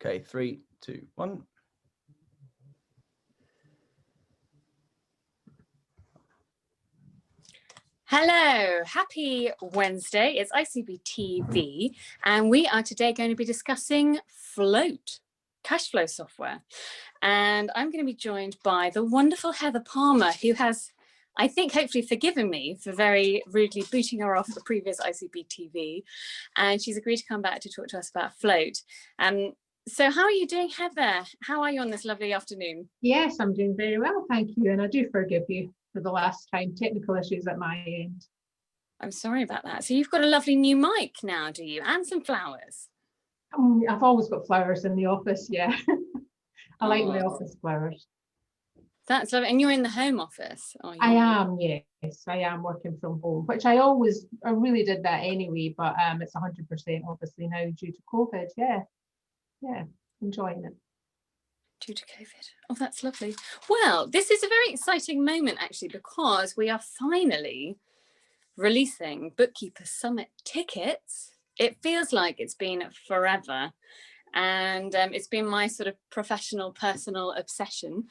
Okay, 3, 2, 1. Hello, happy Wednesday. It's ICB TV, and we are today going to be discussing Float, Cashflow software. And I'm going to be joined by the wonderful Heather Palmer, who has, I think, hopefully forgiven me for very rudely booting her off the previous ICB TV. And she's agreed to come back to talk to us about Float. So how are you doing, Heather? How are you on this lovely afternoon? Yes, I'm doing very well, thank you. And I do forgive you for the last time, technical issues at my end. I'm sorry about that. So you've got a lovely new mic now, do you? And some flowers. I've always got flowers in the office, yeah. I like my office flowers. That's lovely. And you're in the home office, are you? I am, yes. I am working from home, which I really did that anyway, but it's 100% obviously now due to COVID, yeah. Yeah, enjoying it. Due to COVID. Oh, that's lovely. Well, this is a very exciting moment actually, because we are finally releasing Bookkeeper Summit tickets. It feels like it's been forever, and it's been my sort of professional, personal obsession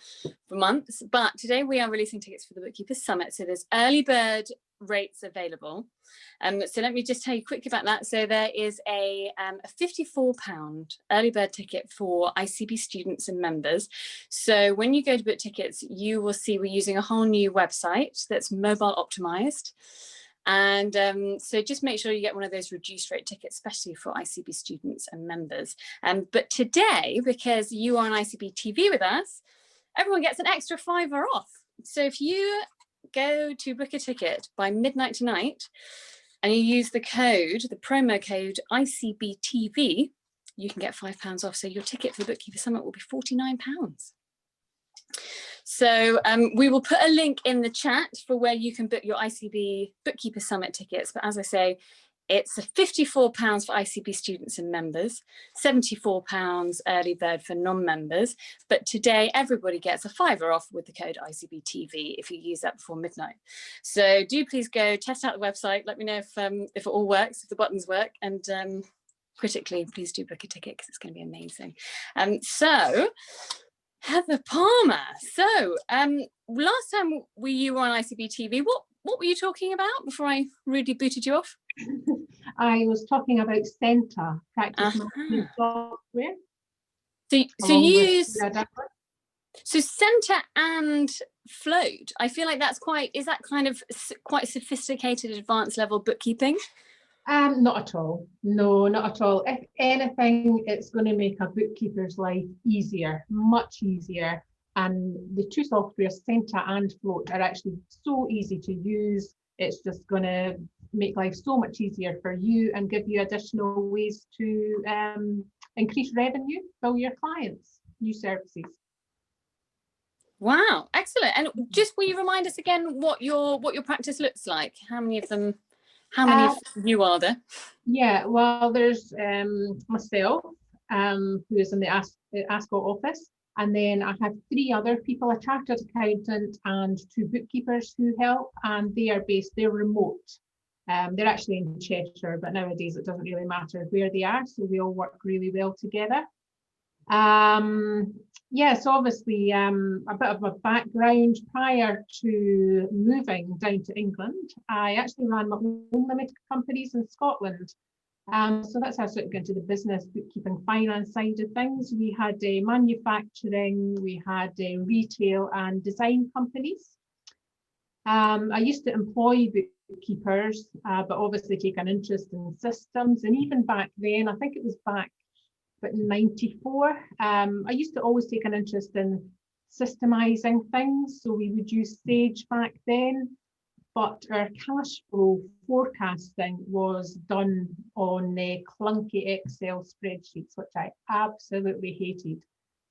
for months. But today we are releasing tickets for the Bookkeeper Summit. So there's early bird rates available. So let me just tell you quickly about that. So there is a £54 early bird ticket for ICB students and members. So when you go to book tickets, you will see we're using a whole new website that's mobile optimized. And so just make sure you get one of those reduced rate tickets, especially for ICB students and members. But today, because you are on ICB TV with us, everyone gets an extra £5 off. So if you go to book a ticket by midnight tonight and you use the promo code ICBTV, you can get £5 off. So your ticket for the Bookkeeper Summit will be £49. So we will put a link in the chat for where you can book your ICB Bookkeeper Summit tickets. But as I say, it's £54 for ICB students and members, £74 early bird for non-members. But today, everybody gets a £5 off with the code ICBTV if you use that before midnight. So do please go test out the website. Let me know if it all works, if the buttons work. And critically, please do book a ticket because it's going to be amazing. So Heather Palmer. So last time you were on ICB TV, what were you talking about before I rudely booted you off? I was talking about Centre, practice management software. So you use Centre and Float. I feel like is that kind of quite sophisticated, advanced level bookkeeping? Not at all. No, not at all. If anything, it's going to make a bookkeeper's life easier, much easier. And the two softwares, Centre and Float, are actually so easy to use. It's just going to make life so much easier for you and give you additional ways to increase revenue for your clients, new services. Wow, excellent. And just will you remind us again what your practice looks like? How many of you are there? Yeah, well, there's myself, who is in the Ascot office, and then I have 3 other people, a chartered accountant and 2 bookkeepers who help, and they're remote. They're actually in Cheshire, but nowadays it doesn't really matter where they are, so we all work really well together. Yes, obviously a bit of a background. Prior to moving down to England, I actually ran my own limited companies in Scotland. So that's how I sort of got into the business, bookkeeping, finance side of things. We had manufacturing, we had retail and design companies. I used to employ bookkeepers, but obviously take an interest in systems. And even back then, I think it was back in '94, I used to always take an interest in systemizing things. So we would use Sage back then, but our cash flow forecasting was done on clunky Excel spreadsheets, which I absolutely hated.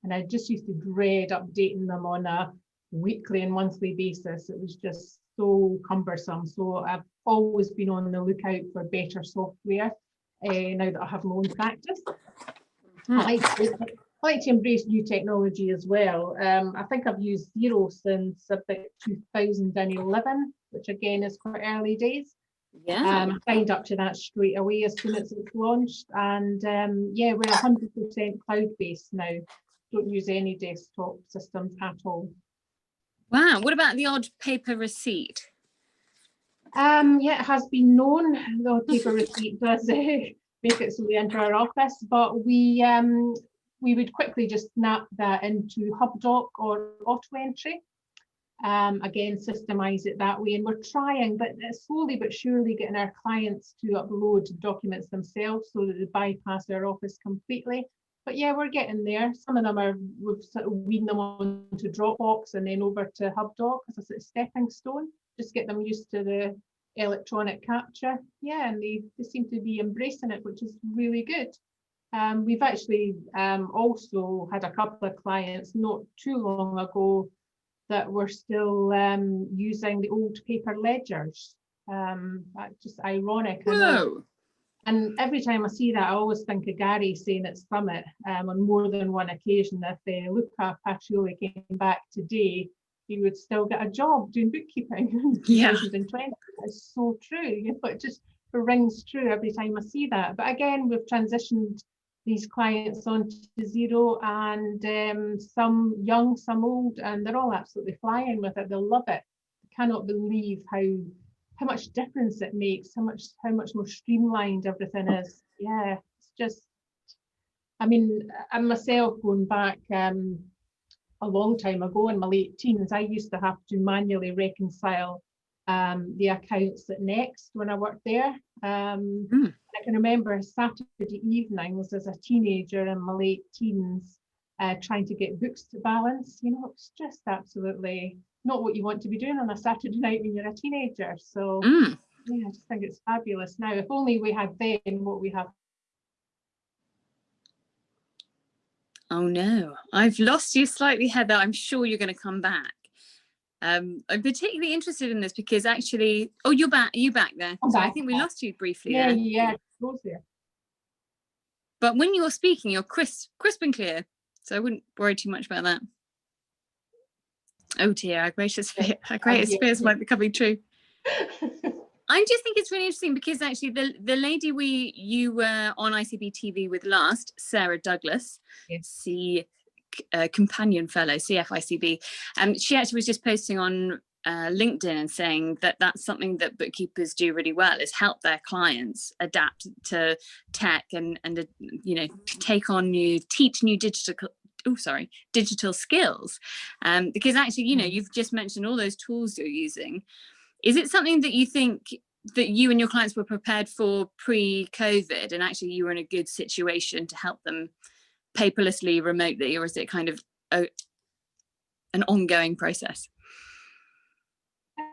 And I just used to dread updating them on a weekly and monthly basis. It was just so cumbersome. So I've always been on the lookout for better software now that I have my own practice. I like to embrace new technology as well. I think I've used Xero since about 2011, which again is quite early days. Yeah. Signed up to that straight away as soon as it's launched, and yeah, we're 100% cloud-based now. Don't use any desktop systems at all. Wow. What about the odd paper receipt? Yeah, it has been known the odd paper receipt does make its way into our office, but we would quickly just snap that into HubDoc or auto entry. Again, systemize it that way, and we're trying, but slowly but surely getting our clients to upload documents themselves so that they bypass our office completely. But yeah, we're getting there. Some of them are, we've sort of weeding them onto Dropbox and then over to HubDoc as a sort of stepping stone, just get them used to the electronic capture. Yeah, and they seem to be embracing it, which is really good. We've actually also had a couple of clients not too long ago that we're still using the old paper ledgers. That's just ironic. Whoa. And every time I see that, I always think of Gary saying at Summit on more than one occasion that if Luca Pacioli came back today, he would still get a job doing bookkeeping in 2020. It's so true. You know, it just rings true every time I see that. But again, we've transitioned these clients onto Xero, and some young, some old, and they're all absolutely flying with it. They'll love it. I cannot believe how much difference it makes, how much more streamlined everything is. Yeah, it's just, I mean, and myself going back a long time ago in my late teens, I used to have to manually reconcile the accounts at Next when I worked there. I can remember Saturday evenings as a teenager in my late teens trying to get books to balance. You know, it's just absolutely not what you want to be doing on a Saturday night when you're a teenager. So yeah, I just think it's fabulous now. If only we had then what we have. Oh no, I've lost you slightly, Heather. I'm sure you're going to come back. I'm particularly interested in this because actually, oh, you're back. Are you back there? I'm back. I think we lost you briefly. Yeah, there. yeah, close there. But when you're speaking, you're crisp and clear. So I wouldn't worry too much about that. Oh dear, our greatest fears might be coming true. I just think it's really interesting because actually the lady you were on ICB TV with last, Sarah Douglas, companion fellow, CFICB, she actually was just posting on LinkedIn and saying that that's something that bookkeepers do really well, is help their clients adapt to tech and you know, teach new digital skills, because actually, you know, you've just mentioned all those tools you're using. Is it something that you think that you and your clients were prepared for pre-COVID, and actually you were in a good situation to help them paperlessly, remotely, or is it kind of an ongoing process?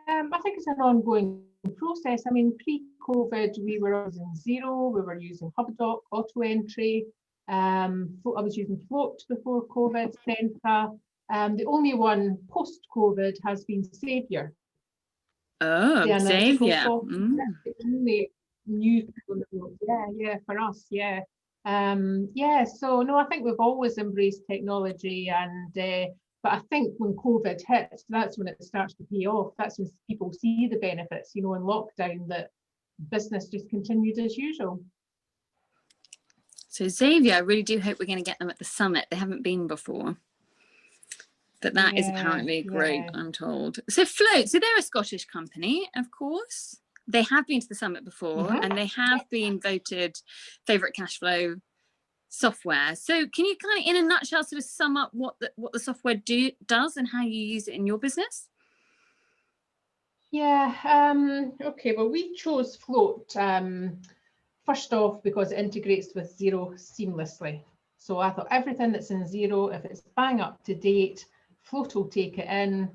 I think it's an ongoing process. I mean, pre-COVID, we were using Xero, we were using HubDoc, auto entry. I was using Float before COVID, Centra. The only one post-COVID has been Saviour. Oh, Saviour. The only new, yeah, for us, yeah. Yeah, so no, I think we've always embraced technology, and but I think when COVID hits, that's when it starts to pay off. That's when people see the benefits, you know, in lockdown, that business just continued as usual. So Xavier, I really do hope we're going to get them at the summit. They haven't been before. But that is apparently great, I'm told. So Float, so they're a Scottish company, of course. They have been to the summit before, and they have been voted favourite Cashflow software. So can you kind of, in a nutshell, sort of sum up what the software does and how you use it in your business? Yeah, okay, well, we chose Float first off because it integrates with Xero seamlessly. So I thought everything that's in Xero, if it's bang up to date, Float will take it in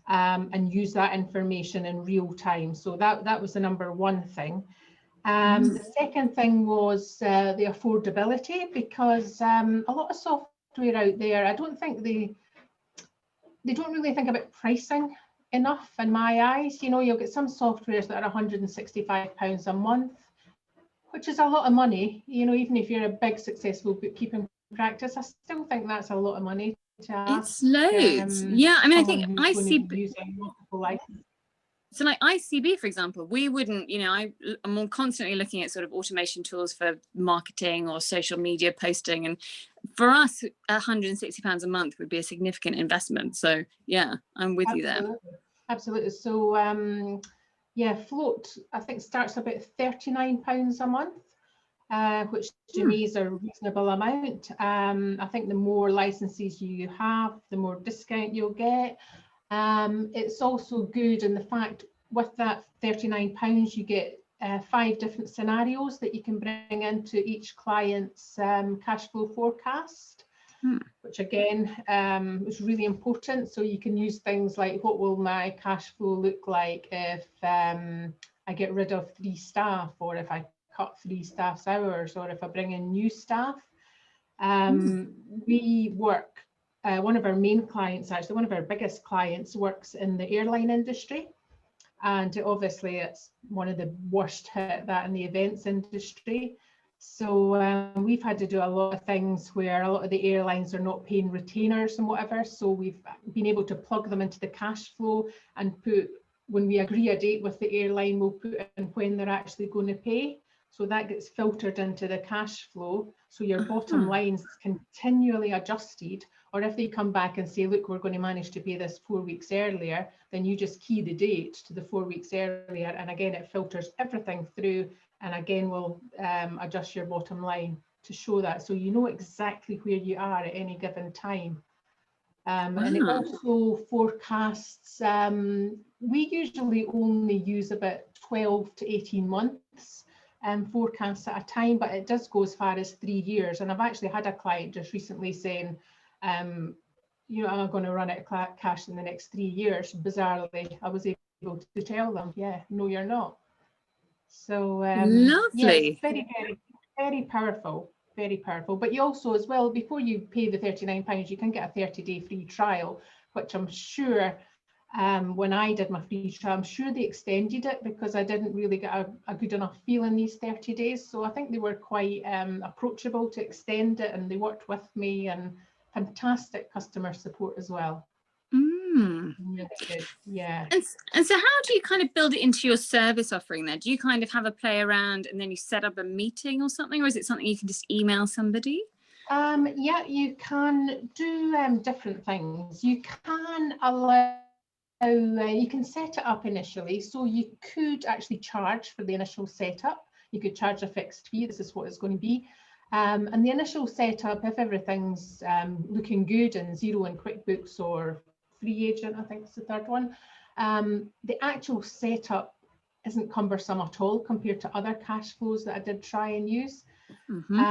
and use that information in real time. So that was the number one thing. The second thing was the affordability, because a lot of software out there, I don't think they don't really think about pricing enough in my eyes. You know, you'll get some softwares that are £165 a month, which is a lot of money. You know, even if you're a big successful bookkeeping practice, I still think that's a lot of money to ask. It's loads. Yeah, I mean, I think ICB. So like ICB, for example, we wouldn't, you know, I'm constantly looking at sort of automation tools for marketing or social media posting. And for us, £160 a month would be a significant investment. So yeah, I'm with you there. Absolutely. So yeah, float, I think, starts about £39 a month, which to me is a reasonable amount. I think the more licenses you have, the more discount you'll get. It's also good in the fact with that £39 you get 5 different scenarios that you can bring into each client's cash flow forecast, which again is really important. So you can use things like, what will my cash flow look like if I get rid of 3 staff, or if I cut 3 staff's hours, or if I bring in new staff. We work, one of our main clients, actually one of our biggest clients, works in the airline industry, and obviously it's one of the worst hit that in the events industry. So we've had to do a lot of things where a lot of the airlines are not paying retainers and whatever, so we've been able to plug them into the cash flow and put, when we agree a date with the airline, we'll put in when they're actually going to pay. So that gets filtered into the cash flow. So your bottom line's continually adjusted, or if they come back and say, look, we're going to manage to pay this 4 weeks earlier, then you just key the date to the 4 weeks earlier. And again, it filters everything through, and again, we'll adjust your bottom line to show that. So you know exactly where you are at any given time. And it also forecasts, we usually only use about 12 to 18 months forecasts at a time, but it does go as far as 3 years. And I've actually had a client just recently saying, you know, I'm going to run out of cash in the next 3 years. Bizarrely, I was able to tell them, yeah, no, you're not. So lovely. Yeah, it's very, very, very powerful. Very powerful. But you also, as well, before you pay the £39, you can get a 30-day free trial, which I'm sure when I did my free trial, I'm sure they extended it because I didn't really get a good enough feel in these 30 days. So I think they were quite approachable to extend it, and they worked with me, and fantastic customer support as well. Really good. Yeah. And so how do you kind of build it into your service offering then? Do you kind of have a play around and then you set up a meeting or something, or is it something you can just email somebody? Yeah, you can do different things. You can allow, you can set it up initially. So you could actually charge for the initial setup. You could charge a fixed fee. This is what it's going to be. And the initial setup, if everything's looking good in Xero and QuickBooks or Free Agent, I think is the third one, the actual setup isn't cumbersome at all compared to other cash flows that I did try and use.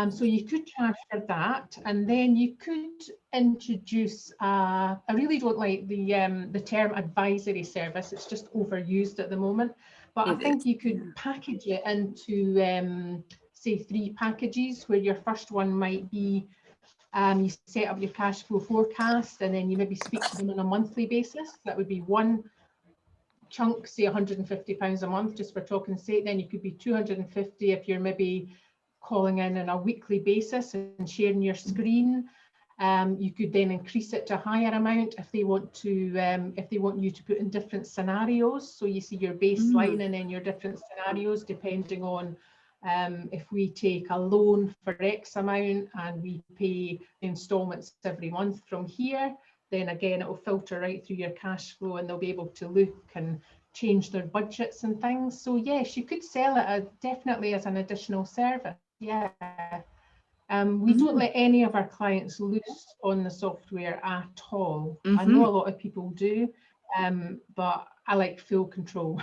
So you could charge for that, and then you could introduce, I really don't like the term advisory service, it's just overused at the moment, but I think you could package it into say 3 packages, where your first one might be you set up your cash flow forecast, and then you maybe speak to them on a monthly basis. That would be one chunk, say £150 a month, just for talking's sake. Then you could be 250 if you're maybe calling in on a weekly basis and sharing your screen. You could then increase it to a higher amount if they want to, if they want you to put in different scenarios. So you see your baseline and then your different scenarios depending on if we take a loan for X amount and we pay installments every month from here, then again it will filter right through your cash flow, and they'll be able to look and change their budgets and things. So yes, you could sell it definitely as an additional service. Yeah. We don't let any of our clients loose on the software at all. I know a lot of people do, but I like full control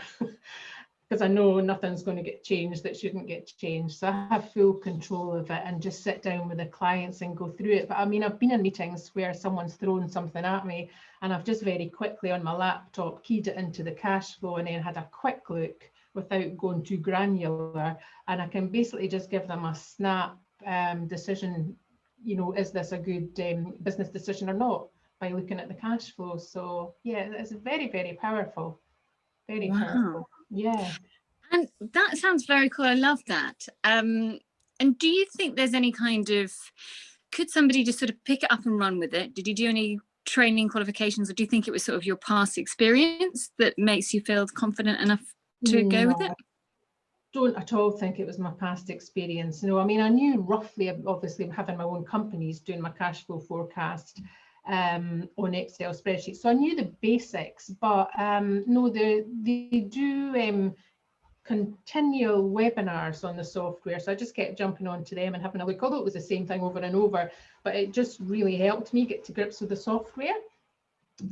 because I know nothing's going to get changed that shouldn't get changed. So I have full control of it and just sit down with the clients and go through it. But I mean, I've been in meetings where someone's thrown something at me and I've just very quickly on my laptop keyed it into the cash flow and then had a quick look without going too granular. And I can basically just give them a snap decision, you know, is this a good business decision or not, by looking at the cash flow. So yeah, it's very, very powerful. Very powerful. Yeah. And that sounds very cool. I love that. And do you think there's any kind of, could somebody just sort of pick it up and run with it? Did you do any training qualifications, or do you think it was sort of your past experience that makes you feel confident enough to go with it? Don't at all think it was my past experience. No, I mean, I knew roughly, obviously having my own companies, doing my cash flow forecast on Excel spreadsheets. So I knew the basics, but no, they do continual webinars on the software. So I just kept jumping onto them and having a look, although it was the same thing over and over, but it just really helped me get to grips with the software.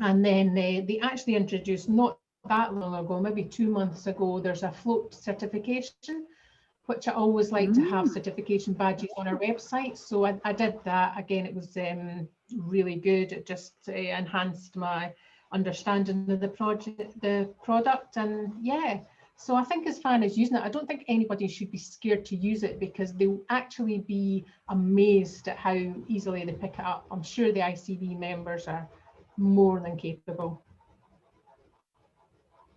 And then they actually introduced, not that long ago, maybe 2 months ago, there's a float certification, which I always like to have certification badges on our website. So I did that. Again, it was really good. It just enhanced my understanding of the product, and yeah. So I think as far as using it, I don't think anybody should be scared to use it, because they'll actually be amazed at how easily they pick it up. I'm sure the ICB members are more than capable.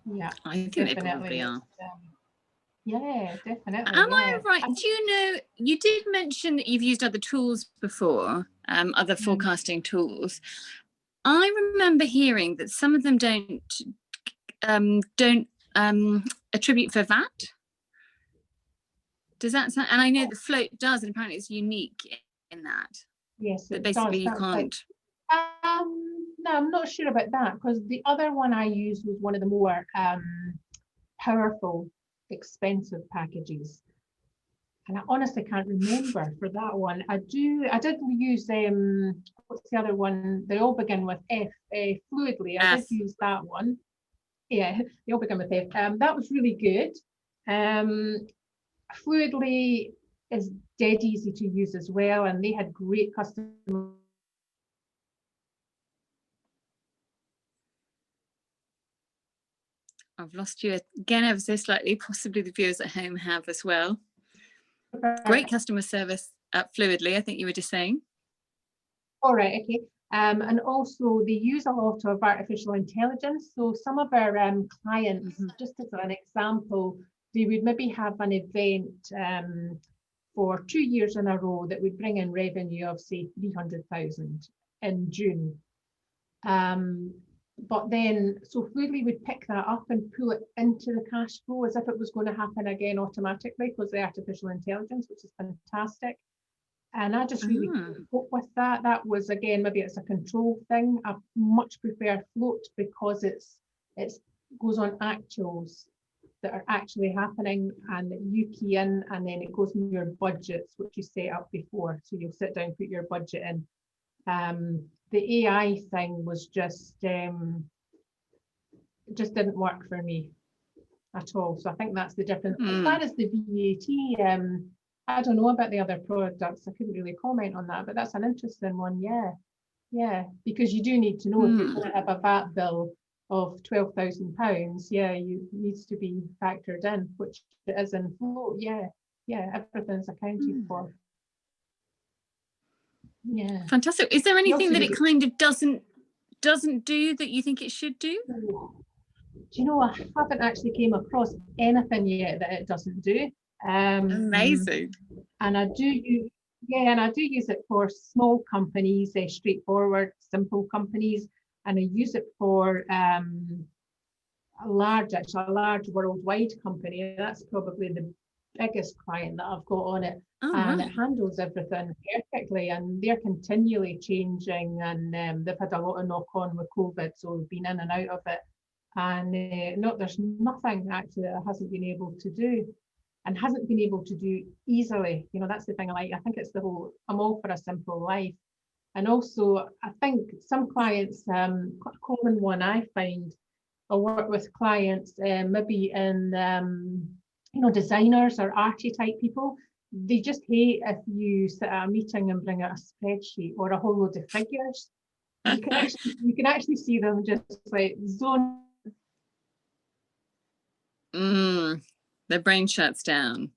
Yeah, I think they probably are. Yeah, definitely. Am I right? Do you know, you did mention that you've used other tools before, other forecasting tools. I remember hearing that some of them don't attribute for VAT. Does that sound? And I know that Float does, and apparently it's unique in that. Yes, but basically you can't. No, I'm not sure about that, because the other one I used was one of the more powerful, expensive packages, and I honestly can't remember for that one. I did use what's the other one? They all begin with F. Fluidly. I did use that one. Yeah, they all begin with F. That was really good. Fluidly is dead easy to use as well, and they had great customer. I've lost you again ever so slightly, possibly the viewers at home have as well. Great customer service at Fluidly, I think you were just saying. All right, okay. And also they use a lot of artificial intelligence. So some of our clients, just as an example, they would maybe have an event for 2 years in a row that would bring in revenue of, say, 300,000 in June. But then, so Fluidly would pick that up and pull it into the cash flow as if it was going to happen again automatically, because the artificial intelligence, which is fantastic. And I just really couldn't cope with that. That was, again, maybe it's a control thing. I much prefer Float, because it goes on actuals that are actually happening, and you key in, and then it goes in your budgets, which you set up before. So you'll sit down, put your budget in. The AI thing was just didn't work for me at all. So I think that's the difference. As far as the VAT, I don't know about the other products. I couldn't really comment on that, but that's an interesting one. Yeah, because you do need to know if you're going to have a VAT bill of £12,000. Yeah, you needs to be factored in, which it is in Float. Yeah, everything's accounted for. Yeah, fantastic. Is there anything that it kind of doesn't do that you think it should do? Do you know, I haven't actually came across anything yet that it doesn't do. Amazing. And I do use it for small companies, straightforward, simple companies, and I use it for a large worldwide company. That's probably the biggest client that I've got on it. And it handles everything perfectly, and they're continually changing, and they've had a lot of knock-on with COVID, so we've been in and out of it, and there's nothing actually that it hasn't been able to do, and hasn't been able to do easily. You know, that's the thing I like. I think it's the whole, I'm all for a simple life. And also I think some clients, a common one I find, I work with clients maybe in designers or arty type people. They just hate if you sit at a meeting and bring out a spreadsheet or a whole load of figures. You can actually see them just like zone. Their brain shuts down.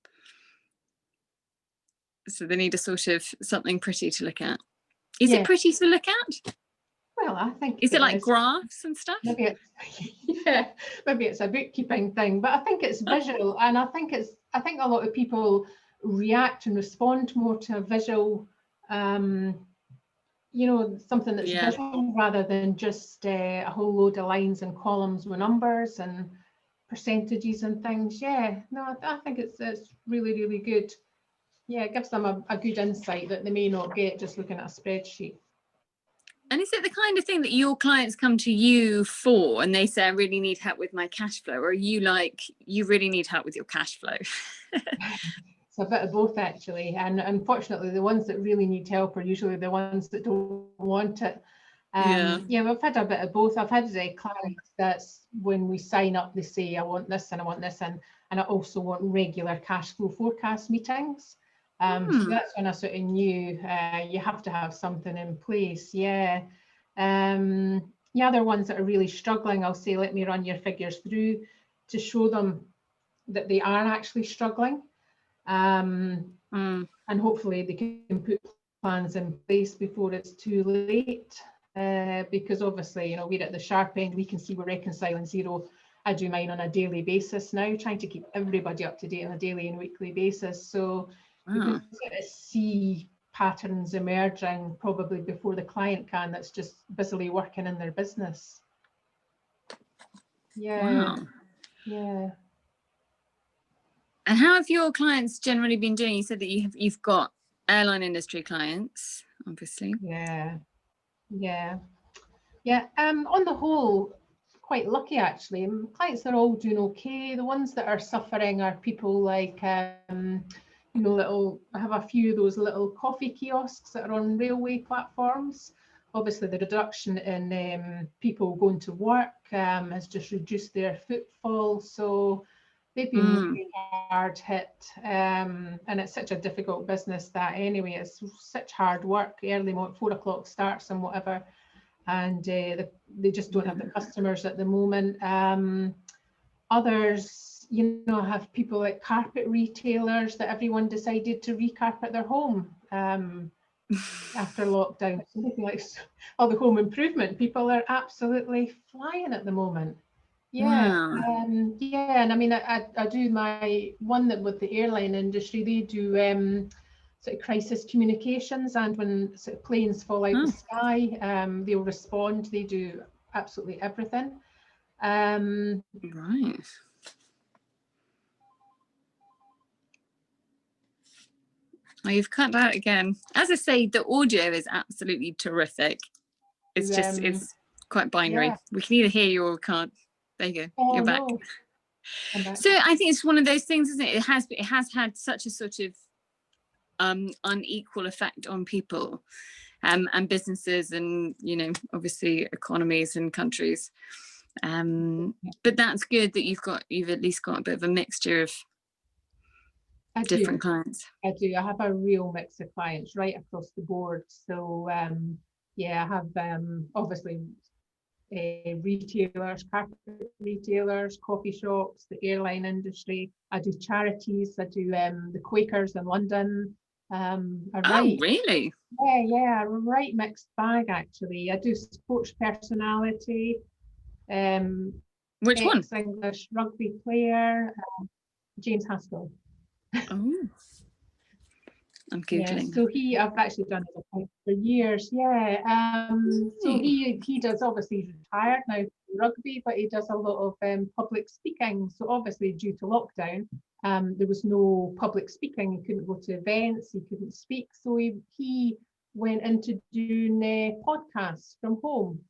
So they need a sort of something pretty to look at. Is it pretty to look at? Well, I think is it like graphs and stuff? Maybe it's a bookkeeping thing, but I think it's visual, and I think a lot of people react and respond more to a visual you know, something that's Yeah. visual rather than just a whole load of lines and columns with numbers and percentages and things. Yeah, no, I think it's really, really good. Yeah, it gives them a good insight that they may not get just looking at a spreadsheet. And is it the kind of thing that your clients come to you for and they say, I really need help with my cash flow? Or are you like, you really need help with your cash flow? It's a bit of both, actually. And unfortunately, the ones that really need help are usually the ones that don't want it. Yeah, we've had a bit of both. I've had clients that's when we sign up, they say, I want this and I want this, and I also want regular cash flow forecast meetings. So that's when I sort of knew you have to have something in place. Yeah. The other ones that are really struggling, I'll say, let me run your figures through to show them that they are actually struggling. And hopefully they can put plans in place before it's too late. Because obviously, you know, we're at the sharp end, we can see we're reconciling zero. I do mine on a daily basis now, trying to keep everybody up to date on a daily and weekly basis. So you can sort of see patterns emerging probably before the client can, that's just busily working in their business. Yeah. Wow. Yeah. And how have your clients generally been doing? You said that you've got airline industry clients, obviously. Yeah. On the whole, quite lucky actually. Clients are all doing okay. The ones that are suffering are people like you know, I have a few of those little coffee kiosks that are on railway platforms. Obviously the reduction in people going to work has just reduced their footfall, so they've been really hard hit, and it's such a difficult business that anyway, it's such hard work, early morning, 4 o'clock starts and whatever, and they just don't have the customers at the moment. Others, you know, have people like carpet retailers that everyone decided to recarpet their home after lockdown. So anything like all the home improvement people are absolutely flying at the moment. Yeah, and I mean, I do my one that with the airline industry, they do sort of crisis communications, and when sort of planes fall out the sky, they'll respond. They do absolutely everything. Right. Oh, you've cut that again. As I say, the audio is absolutely terrific. It's just, it's quite binary. Yeah. We can either hear you or we can't. There you go. Oh, you're back. No. I'm back. So I think it's one of those things, isn't it? It has had such a sort of unequal effect on people and businesses and, you know, obviously economies and countries. But that's good that you've at least got a bit of a mixture of different clients. I do. I have a real mix of clients right across the board. So yeah, I have obviously retailers, carpet retailers, coffee shops, the airline industry. I do charities. I do the Quakers in London. Really? Yeah, a right mixed bag actually. I do sports personality. Which one? English rugby player, James Haskell. Oh, I'm googling. Yeah, so I've actually done his account for years. Yeah, so he does, obviously he's retired now from rugby, but he does a lot of public speaking. So obviously due to lockdown, there was no public speaking. He couldn't go to events. He couldn't speak. So he went into doing podcasts from home.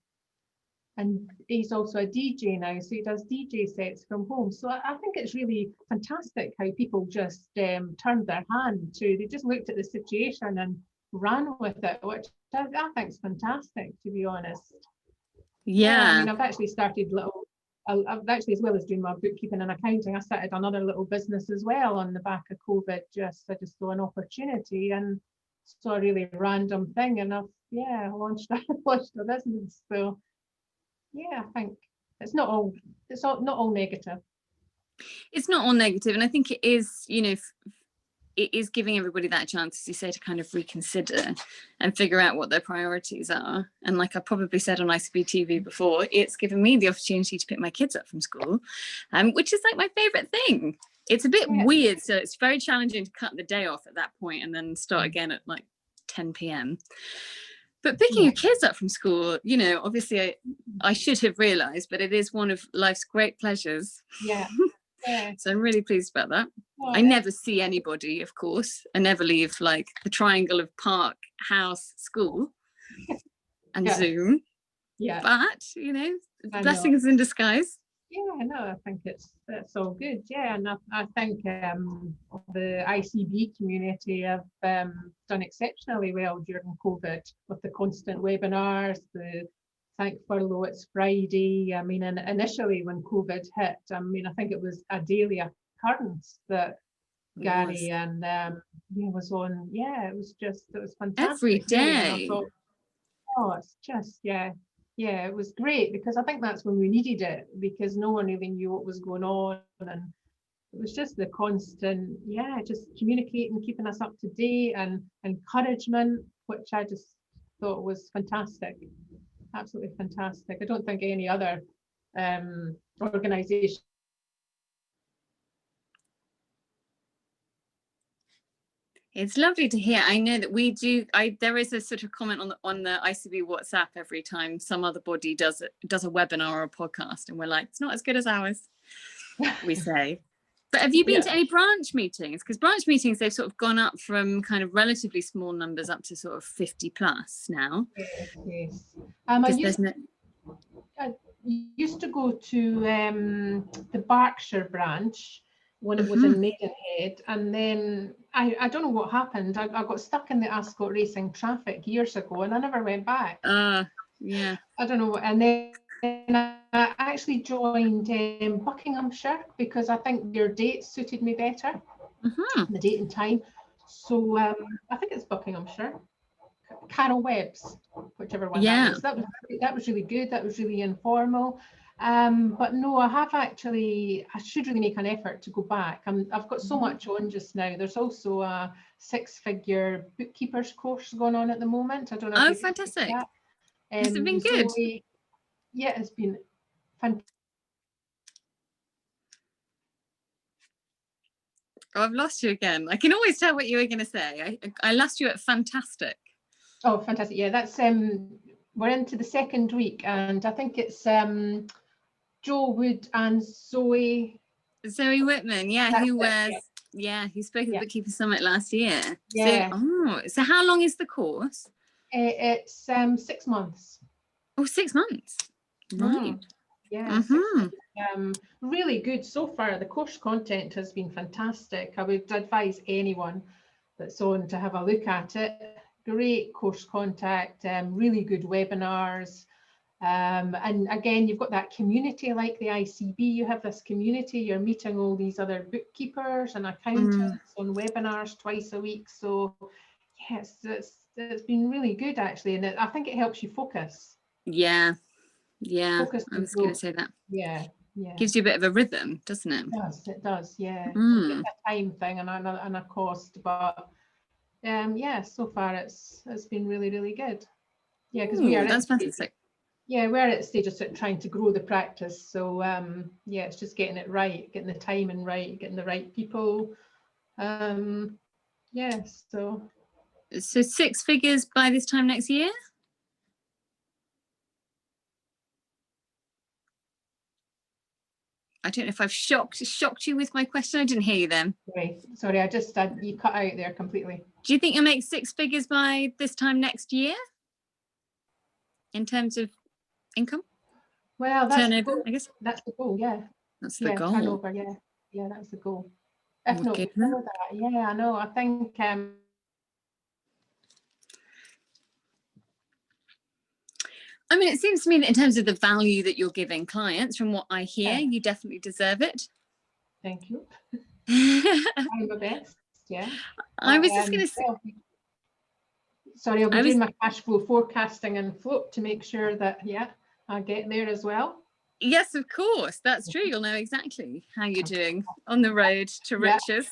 And he's also a DJ now, so he does DJ sets from home. So I think it's really fantastic how people just turned their hand to, they just looked at the situation and ran with it, which I think is fantastic, to be honest. Yeah. I mean, I've actually started I've actually, as well as doing my bookkeeping and accounting, I started another little business as well on the back of COVID. I just saw an opportunity and saw a really random thing, and I've launched a business. So yeah, I think it's not all negative. It's not all negative, and I think it is, you know, it is giving everybody that chance, as you say, to kind of reconsider and figure out what their priorities are. And like I probably said on ICB TV before, it's given me the opportunity to pick my kids up from school, which is like my favorite thing. It's a bit weird, so it's very challenging to cut the day off at that point and then start again at like 10 p.m. But picking your kids up from school, you know, obviously I should have realised, but it is one of life's great pleasures. Yeah. Yeah. So I'm really pleased about that. Oh, I never see anybody, of course. I never leave like the triangle of park, house, school and Zoom. Yeah. But, you know, blessings in disguise. Yeah, no, I think it's all good. Yeah, and I think the ICB community have done exceptionally well during COVID with the constant webinars, the thank furlough it's Friday. I mean, and initially when COVID hit, I mean, I think it was a daily occurrence that Gary and was on. Yeah, it was fantastic. Every day. And I thought, oh, it's just, yeah, it was great, because I think that's when we needed it, because no one really knew what was going on, and it was just the constant, just communicating, keeping us up to date, and encouragement, which I just thought was fantastic, absolutely fantastic. I don't think any other organisation. It's lovely to hear. I know that we do. There is a sort of comment on the ICB WhatsApp every time some other body does a webinar or a podcast, and we're like, it's not as good as ours, we say. But have you been to any branch meetings? Because branch meetings, they've sort of gone up from kind of relatively small numbers up to sort of 50 plus now. Yes. I used to go to the Berkshire branch when it was in Maidenhead, and then I don't know what happened. I got stuck in the Ascot racing traffic years ago, and I never went back. Yeah. I don't know. And then I actually joined Buckinghamshire, because I think your dates suited me better, the date and time. So I think it's Buckinghamshire. Carol Webb's, whichever one that was. That was really good. That was really informal. But no, I should really make an effort to go back. I've got so much on just now. There's also a 6-figure bookkeepers course going on at the moment. I don't know. Oh, fantastic. Has it been good? Yeah, it's been fantastic. Oh, I've lost you again. I can always tell what you were going to say. I lost you at fantastic. Oh, fantastic. Yeah, that's we're into the second week, and I think it's Joe Wood and Zoe Whitman, he spoke at the Bookkeeper Summit last year. So how long is the course? It's 6 months. Oh, 6 months, right? Yeah, really good so far. The course content has been fantastic. I would advise anyone that's on to have a look at it. Great course contact, really good webinars. And again, you've got that community like the ICB. You have this community, you're meeting all these other bookkeepers and accountants on webinars twice a week. So yes, it's been really good actually, and I think it helps you focus. Focus, I was going to say that. Gives you a bit of a rhythm, doesn't it? It does, yeah. It's a time thing and a cost, but so far it's been really, really good. Yeah, because that's fantastic. Yeah, we're at the stage of sort of trying to grow the practice. So it's just getting it right, getting the timing right, getting the right people. So 6 figures by this time next year? I don't know if I've shocked you with my question. I didn't hear you then. Sorry, you cut out there completely. Do you think you'll make 6 figures by this time next year in terms of income? Well, that's turnover, I guess. That's the goal, yeah. That's the goal. Turnover, yeah, that's the goal. If not before that, I know. I think I mean, it seems to me that in terms of the value that you're giving clients, from what I hear, you definitely deserve it. Thank you. I'm the best. Yeah. I was just going to say. Sorry, I'll be doing my cash flow forecasting and float to make sure that I get there as well. Yes, of course. That's true. You'll know exactly how you're doing on the road to riches.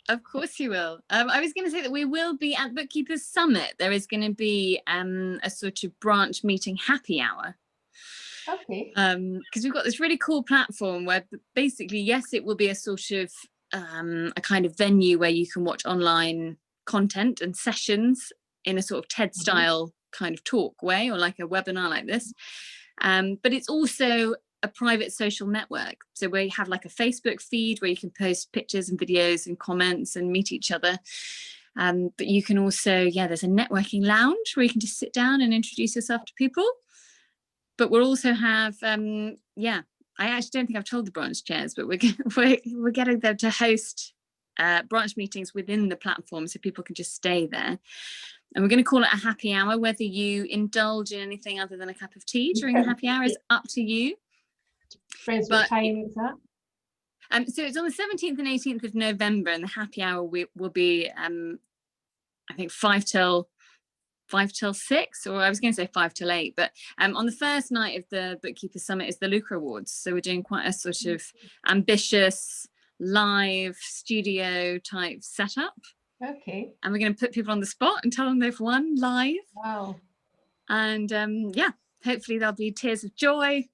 Of course you will. I was going to say that we will be at Bookkeepers Summit. There is going to be a sort of branch meeting happy hour. Okay. Because we've got this really cool platform where basically, yes, it will be a sort of a kind of venue where you can watch online content and sessions in a sort of TED style kind of talk way, or like a webinar like this. But it's also a private social network. So where you have like a Facebook feed where you can post pictures and videos and comments and meet each other. But you can also, there's a networking lounge where you can just sit down and introduce yourself to people. But we'll also have, I actually don't think I've told the branch chairs, but we're getting them to host branch meetings within the platform so people can just stay there. And we're going to call it a happy hour. Whether you indulge in anything other than a cup of tea during the happy hour is up to you. What time is that? So it's on the 17th and 18th of November, and the happy hour will be, I think 5 till 6, or I was going to say 5 till 8. But on the first night of the Bookkeeper Summit is the Lucre Awards. So we're doing quite a sort of ambitious live studio type setup. Okay. And we're going to put people on the spot and tell them they've won live. Wow. And hopefully there'll be tears of joy,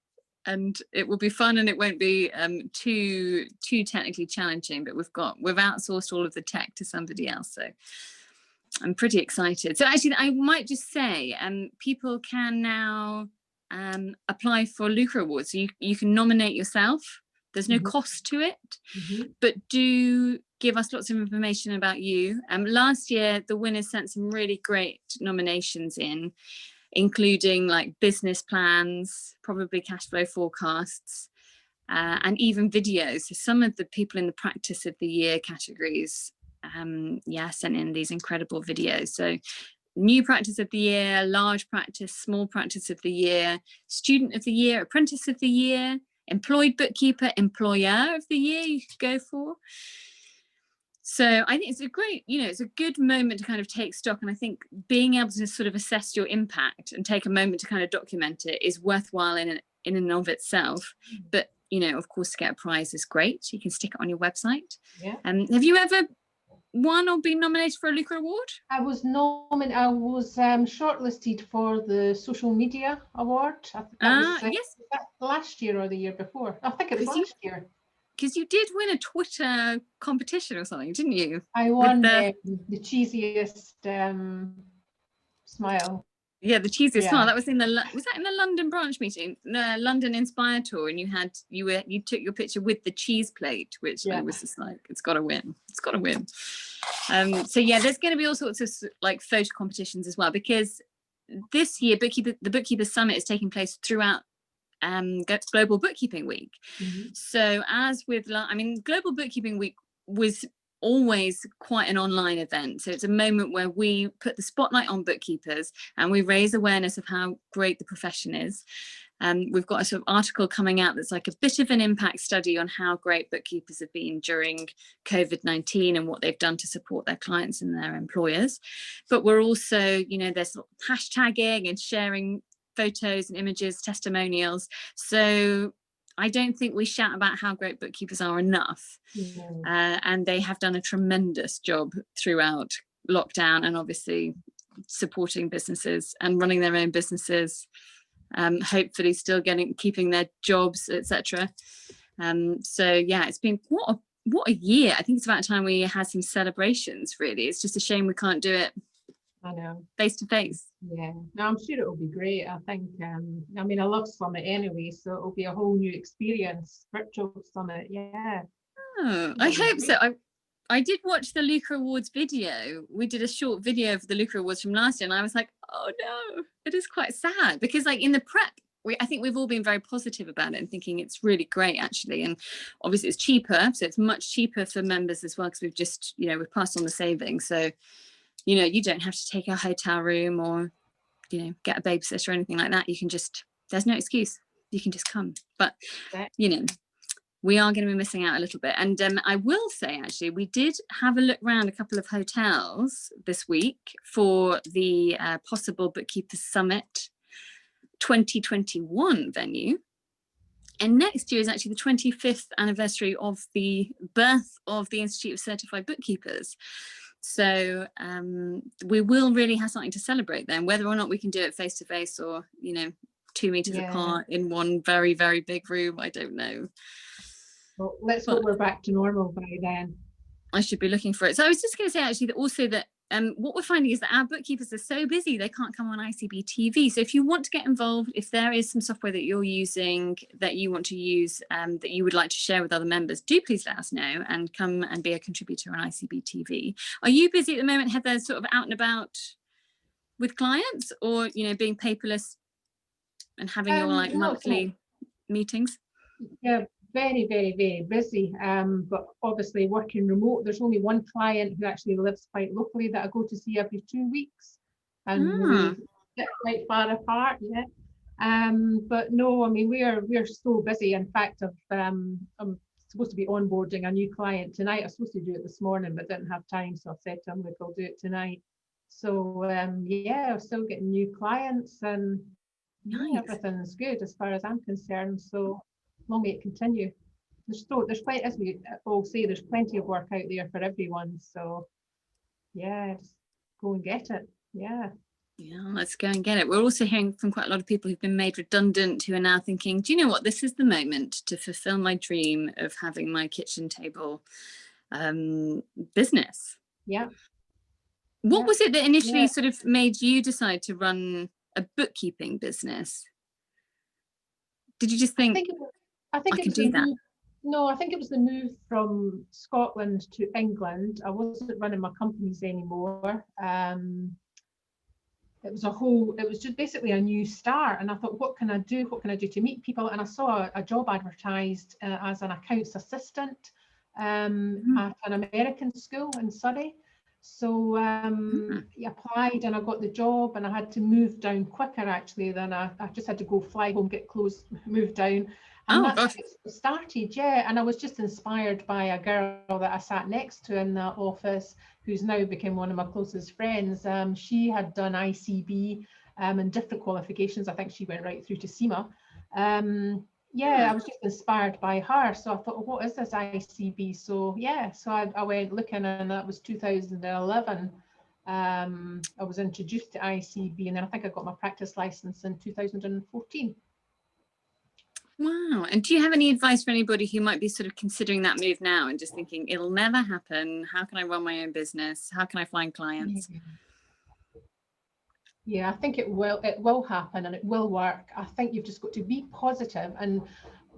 and it will be fun, and it won't be too technically challenging. But we've outsourced all of the tech to somebody else, so I'm pretty excited. So actually, I might just say, people can now apply for Lucre Awards. So you can nominate yourself. There's no cost to it, but do give us lots of information about you. Last year, the winners sent some really great nominations in, including like business plans, probably cash flow forecasts, and even videos. So some of the people in the practice of the year categories, sent in these incredible videos. So new practice of the year, large practice, small practice of the year, student of the year, apprentice of the year, employed bookkeeper, employer of the year you could go for. So I think it's a great, it's a good moment to kind of take stock. And I think being able to sort of assess your impact and take a moment to kind of document it is worthwhile in and of itself. But, of course, to get a prize is great. You can stick it on your website. Yeah. Have you ever won or been nominated for a Lucre Award? I was shortlisted for the social media award. I think that was yes. last year or the year before. I think it was last year. Because you did win a Twitter competition or something, didn't you? I won the cheesiest smile. Yeah, the cheesiest smile. That was in the London branch meeting, the London Inspire tour, and you took your picture with the cheese plate, which I was just like, it's got to win. It's got to win. So there's going to be all sorts of like photo competitions as well, because this year the Bookkeeper Summit is taking place throughout Global Bookkeeping Week. So as with, Global Bookkeeping Week was always quite an online event. So it's a moment where we put the spotlight on bookkeepers and we raise awareness of how great the profession is. We've got a sort of article coming out that's like a bit of an impact study on how great bookkeepers have been during COVID-19 and what they've done to support their clients and their employers. But we're also, there's hashtagging and sharing photos and images, testimonials. So I don't think we shout about how great bookkeepers are enough. And they have done a tremendous job throughout lockdown, and obviously supporting businesses and running their own businesses, hopefully still keeping their jobs, etc. It's been what a year. I think it's about time we had some celebrations, really. It's just a shame we can't do it I know. Face to face. Yeah, no, I'm sure it will be great. I think, I love Summit anyway, so it'll be a whole new experience, virtual Summit. Yeah. Oh, I hope so. I did watch the Lucre Awards video. We did a short video of the Lucre Awards from last year, and I was like, oh no, it is quite sad, because like in the prep, I think we've all been very positive about it and thinking it's really great actually. And obviously it's cheaper, so it's much cheaper for members as well, because we've just, we've passed on the savings. So you don't have to take a hotel room or, get a babysitter or anything like that. You can there's no excuse. You can just come. But, we are going to be missing out a little bit. And I will say, actually, we did have a look around a couple of hotels this week for the possible Bookkeepers Summit 2021 venue. And next year is actually the 25th anniversary of the birth of the Institute of Certified Bookkeepers. So we will really have something to celebrate then, whether or not we can do it face to face or, 2 meters apart in one very, very big room. I don't know. Well, let's hope we're back to normal by then. I should be looking for it. So I was just going to say actually that also that what we're finding is that our bookkeepers are so busy they can't come on ICB TV. So if you want to get involved, if there is some software that you're using that you want to use, that you would like to share with other members, do please let us know and come and be a contributor on ICB TV. Are you busy at the moment, Heather, sort of out and about with clients, or being paperless and having your like monthly meetings? Yeah, very, very, very busy. But obviously working remote, there's only one client who actually lives quite locally that I go to see every 2 weeks, and we sit quite far apart. Yeah. But no, I mean we're so busy. In fact, I'm supposed to be onboarding a new client tonight. I was supposed to do it this morning, but didn't have time, so I said to him, "Look, I'll do it tonight." So yeah, I'm still getting new clients, and yeah, everything's good as far as I'm concerned. So long may it continue. There's quite, as we all say, there's plenty of work out there for everyone. So yeah, just go and get it. Yeah. Yeah, let's go and get it. We're also hearing from quite a lot of people who've been made redundant who are now thinking, do you know what, this is the moment to fulfill my dream of having my kitchen table business. Yeah. What was it that initially sort of made you decide to run a bookkeeping business? Did you just think, I can do that? No, I think it was the move from Scotland to England. I wasn't running my companies anymore. It was just basically a new start, and I thought, what can I do? What can I do to meet people? And I saw a job advertised as an accounts assistant at an American school in Surrey. So I applied and I got the job, and I had to move down quicker actually than I just had to go fly home, get clothes, move down. And that's how it started, yeah. And I was just inspired by a girl that I sat next to in that office, who's now become one of my closest friends. She had done ICB and different qualifications. I think she went right through to CIMA. Yeah, I was just inspired by her. So I thought, well, what is this ICB? So yeah, so I went looking, and that was 2011. I was introduced to ICB, and then I think I got my practice license in 2014. Wow. And do you have any advice for anybody who might be sort of considering that move now and just thinking, it'll never happen? How can I run my own business? How can I find clients? Yeah, I think it will happen, and it will work. I think you've just got to be positive, and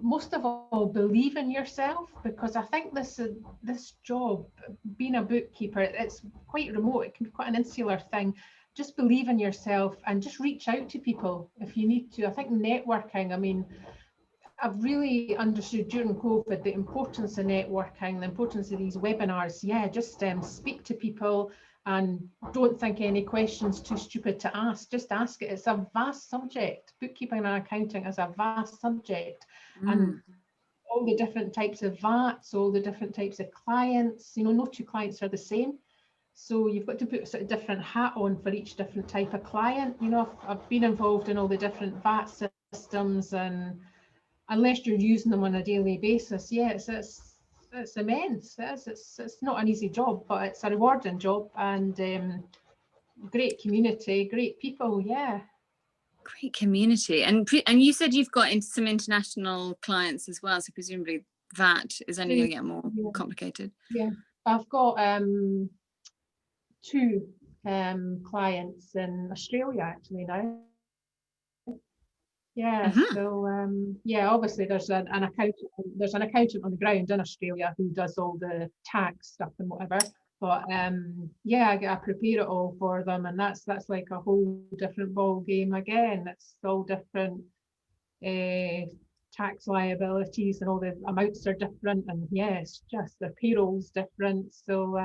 most of all, believe in yourself, because I think this job, being a bookkeeper, it's quite remote. It can be quite an insular thing. Just believe in yourself and just reach out to people if you need to. I think networking, I mean, I've really understood during COVID the importance of networking, the importance of these webinars. Yeah, just speak to people, and don't think any questions too stupid to ask. Just ask it. It's a vast subject. Bookkeeping and accounting is a vast subject, and all the different types of VATs, all the different types of clients. No two clients are the same. So you've got to put a sort of different hat on for each different type of client. I've been involved in all the different VAT systems, and unless you're using them on a daily basis, yeah, it's immense. It's not an easy job, but it's a rewarding job, and great community, great people. Yeah, great community. And you said you've got into some international clients as well, so presumably that is only going to get more complicated. Yeah, I've got 2 clients in Australia actually now. Yeah, so yeah, obviously there's an accountant on the ground in Australia who does all the tax stuff and whatever. But yeah, I prepare it all for them, and that's like a whole different ball game again. It's all different tax liabilities, and all the amounts are different, and yeah, it's just the payroll's different. So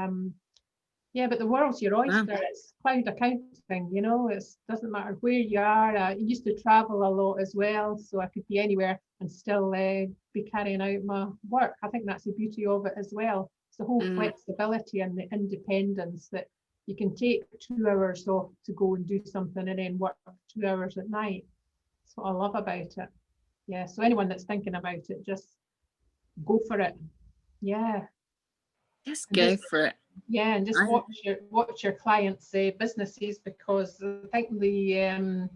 yeah, but the world's your oyster. It's cloud accounting, it doesn't matter where you are. I used to travel a lot as well, so I could be anywhere and still be carrying out my work. I think that's the beauty of it as well. It's the whole flexibility and the independence that you can take 2 hours off to go and do something and then work 2 hours at night. That's what I love about it. Yeah, so anyone that's thinking about it, just go for it. Yeah. Just go for it. Yeah, and just watch your clients' businesses, because I think the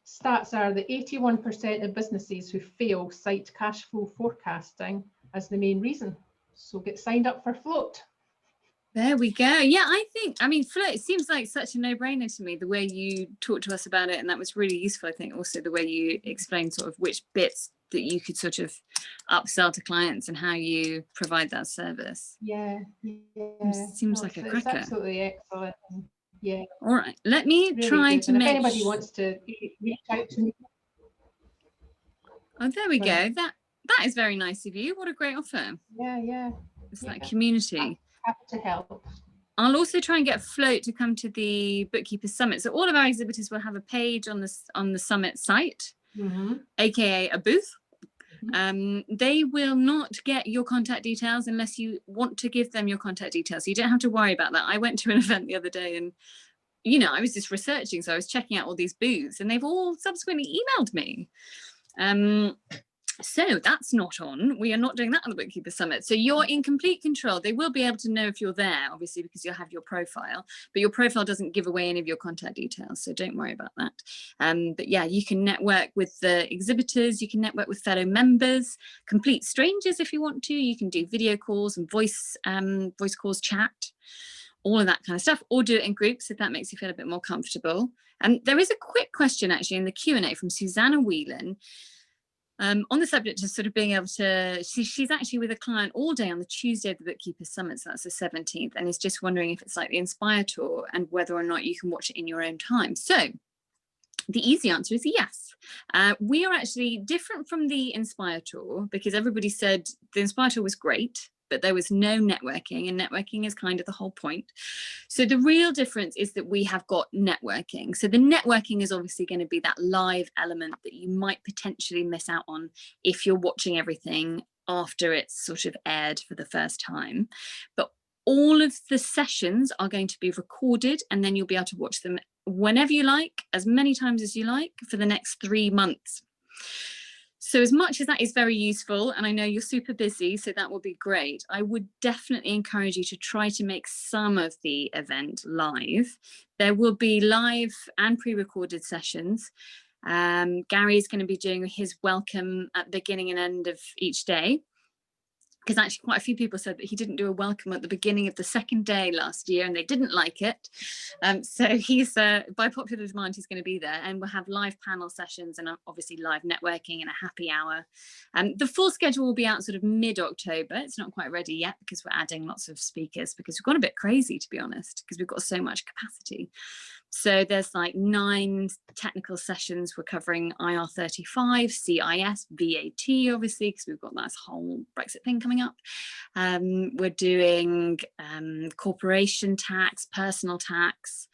stats are that 81% of businesses who fail cite cash flow forecasting as the main reason. So get signed up for Float. There we go. Yeah, I mean, Flo, it seems like such a no-brainer to me, the way you talked to us about it. And that was really useful. I think also the way you explained sort of which bits that you could sort of upsell to clients and how you provide that service. Yeah. Seems No, like a it's cracker. absolutely excellent. Yeah. All right, let me Really try good. to And if make anybody wants to reach out to me. Oh, there we Right. go. That is very nice of you. What a great offer. Yeah. It's that community. Happy to help. I'll also try and get Float to come to the Bookkeepers Summit. So all of our exhibitors will have a page on the summit site, aka a booth. They will not get your contact details unless you want to give them your contact details. So you don't have to worry about that. I went to an event the other day and, you know, I was just researching. So I was checking out all these booths and they've all subsequently emailed me. So that's not on. We are not doing that on the Bookkeeper Summit. So you're in complete control. They will be able to know if you're there, obviously, because you'll have your profile, but your profile doesn't give away any of your contact details. So don't worry about that. But yeah, you can network with the exhibitors. You can network with fellow members, complete strangers if you want to. You can do video calls and voice calls, chat, all of that kind of stuff, or do it in groups if that makes you feel a bit more comfortable. There is a quick question actually in the Q&A from Susanna Whelan. On the subject of sort of being able to, she's actually with a client all day on the Tuesday of the Bookkeepers Summit, so that's the 17th, and is just wondering if it's like the Inspire Tour and whether or not you can watch it in your own time. So the easy answer is yes. We are actually different from the Inspire Tour because everybody said the Inspire Tour was great, but there was no networking, and networking is kind of the whole point. So the real difference is that we have got networking. So the networking is obviously going to be that live element that you might potentially miss out on if you're watching everything after it's sort of aired for the first time. But all of the sessions are going to be recorded, and then you'll be able to watch them whenever you like, as many times as you like, for the next 3 months. So as much as that is very useful, and I know you're super busy, so that will be great, I would definitely encourage you to try to make some of the event live. There will be live and pre-recorded sessions. Gary is going to be doing his welcome at the beginning and end of each day, because actually quite a few people said that he didn't do a welcome at the beginning of the second day last year and they didn't like it. So he's, by popular demand, he's going to be there, and we'll have live panel sessions and obviously live networking and a happy hour. The full schedule will be out sort of mid-October. It's not quite ready yet because we're adding lots of speakers because we've gone a bit crazy, to be honest, because we've got so much capacity. So there's like 9 technical sessions. We're covering IR35, CIS, VAT, obviously, because we've got that whole Brexit thing coming up. We're doing corporation tax, personal tax.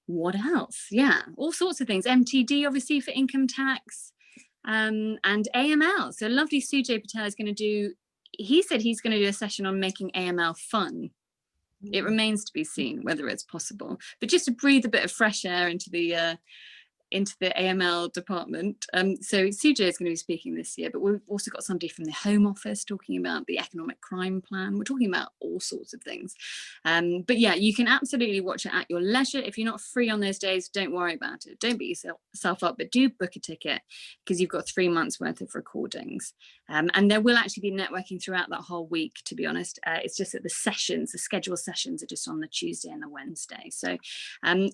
What else? Yeah, all sorts of things. MTD, obviously, for income tax, and AML. So lovely Sujay Patel is going to do, he said he's going to do a session on making AML fun. It remains to be seen whether it's possible, but just to breathe a bit of fresh air into the AML department. So Sujay is going to be speaking this year, but we've also got somebody from the Home Office talking about the economic crime plan. We're talking about all sorts of things. But yeah, you can absolutely watch it at your leisure. If you're not free on those days, don't worry about it. Don't beat yourself up, but do book a ticket because you've got 3 months worth of recordings. And there will actually be networking throughout that whole week, to be honest. It's just that the scheduled sessions are just on the Tuesday and the Wednesday. So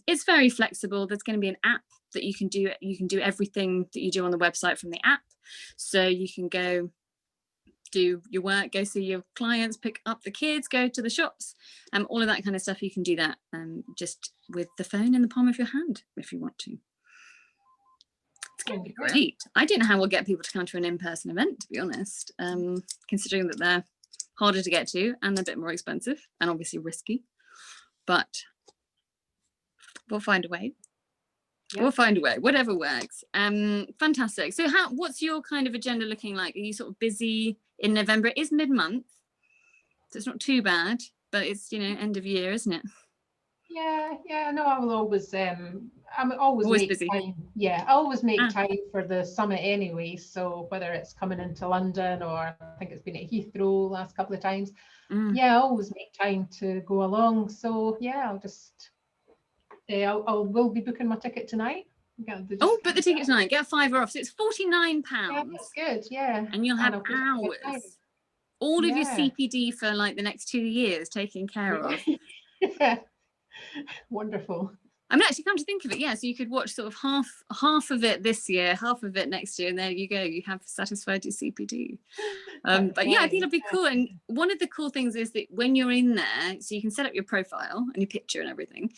it's very flexible. There's going to be an app that you can do everything that you do on the website from the app. So you can go do your work, go see your clients, pick up the kids, go to the shops, all of that kind of stuff. You can do that just with the phone in the palm of your hand if you want to. It's going to be great. I don't know how we'll get people to come to an in-person event, to be honest, considering that they're harder to get to and they're a bit more expensive and obviously risky, but we'll find a way. We'll find a way, whatever works. Fantastic. So what's your kind of agenda looking like? Are you sort of busy in November? It is mid-month, so it's not too bad, but it's, you know, end of year, isn't it? Yeah, no, I will always, I'm always make busy. time. Yeah, I always make time for the summit anyway. So whether it's coming into London or I think it's been at Heathrow last couple of times. Yeah, I always make time to go along. So yeah, I'll just, we'll be booking my ticket tonight. Book the ticket tonight. Get a £5 off. So it's £49. Yeah, that's good. Yeah, and you'll have hours. all of your Yeah. CPD for like the next 2 years taken care of. Yeah. Wonderful. I mean, actually, come to think of it, yeah, so you could watch sort of half of it this year, half of it next year, and there you go, you have satisfied your CPD. But yeah, I think it'll be cool. And one of the cool things is that when you're in there, so you can set up your profile and your picture and everything.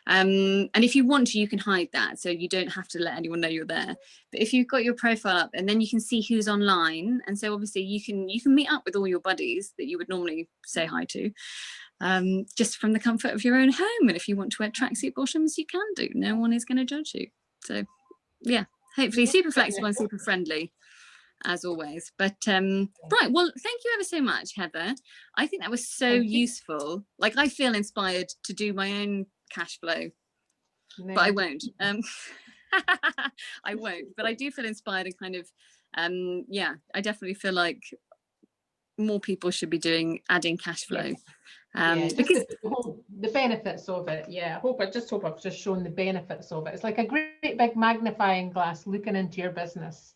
And if you want to, you can hide that, so you don't have to let anyone know you're there. But if you've got your profile up, and then you can see who's online, and so obviously you can meet up with all your buddies that you would normally say hi to. Just from the comfort of your own home, and if you want to wear tracksuit bottoms, you can do. No one is going to judge you. So yeah, hopefully super flexible and super friendly as always. But right, well, thank you ever so much, Heather. I think that was so useful. Like, I feel inspired to do my own cash flow, but I won't. I won't, but I do feel inspired, and kind of yeah, I definitely feel like more people should be adding cash flow. Because the benefits of it. Yeah, I just hope I've just shown the benefits of it. It's like a great big magnifying glass looking into your business.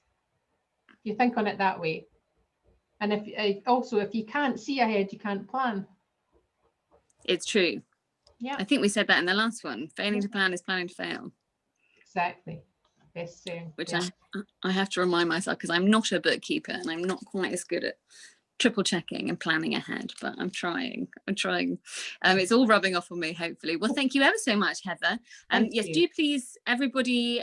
You think on it that way. And if you can't see ahead, you can't plan. It's true. Yeah, I think we said that in the last one. Failing to plan is planning to fail. exactly. Best saying. Which I have to remind myself, because I'm not a bookkeeper and I'm not quite as good at triple checking and planning ahead, but I'm trying. It's all rubbing off on me, hopefully. Well, thank you ever so much, Heather. Yes, do please, everybody,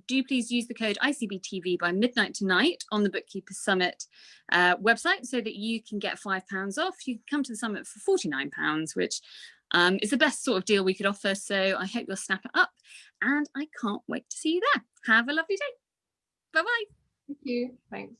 do please use the code ICB TV by midnight tonight on the Bookkeepers Summit website, so that you can get £5 off. You can come to the summit for £49, which is the best sort of deal we could offer. So I hope you'll snap it up, and I can't wait to see you there. Have a lovely day. Bye-bye. Thank you. Thanks.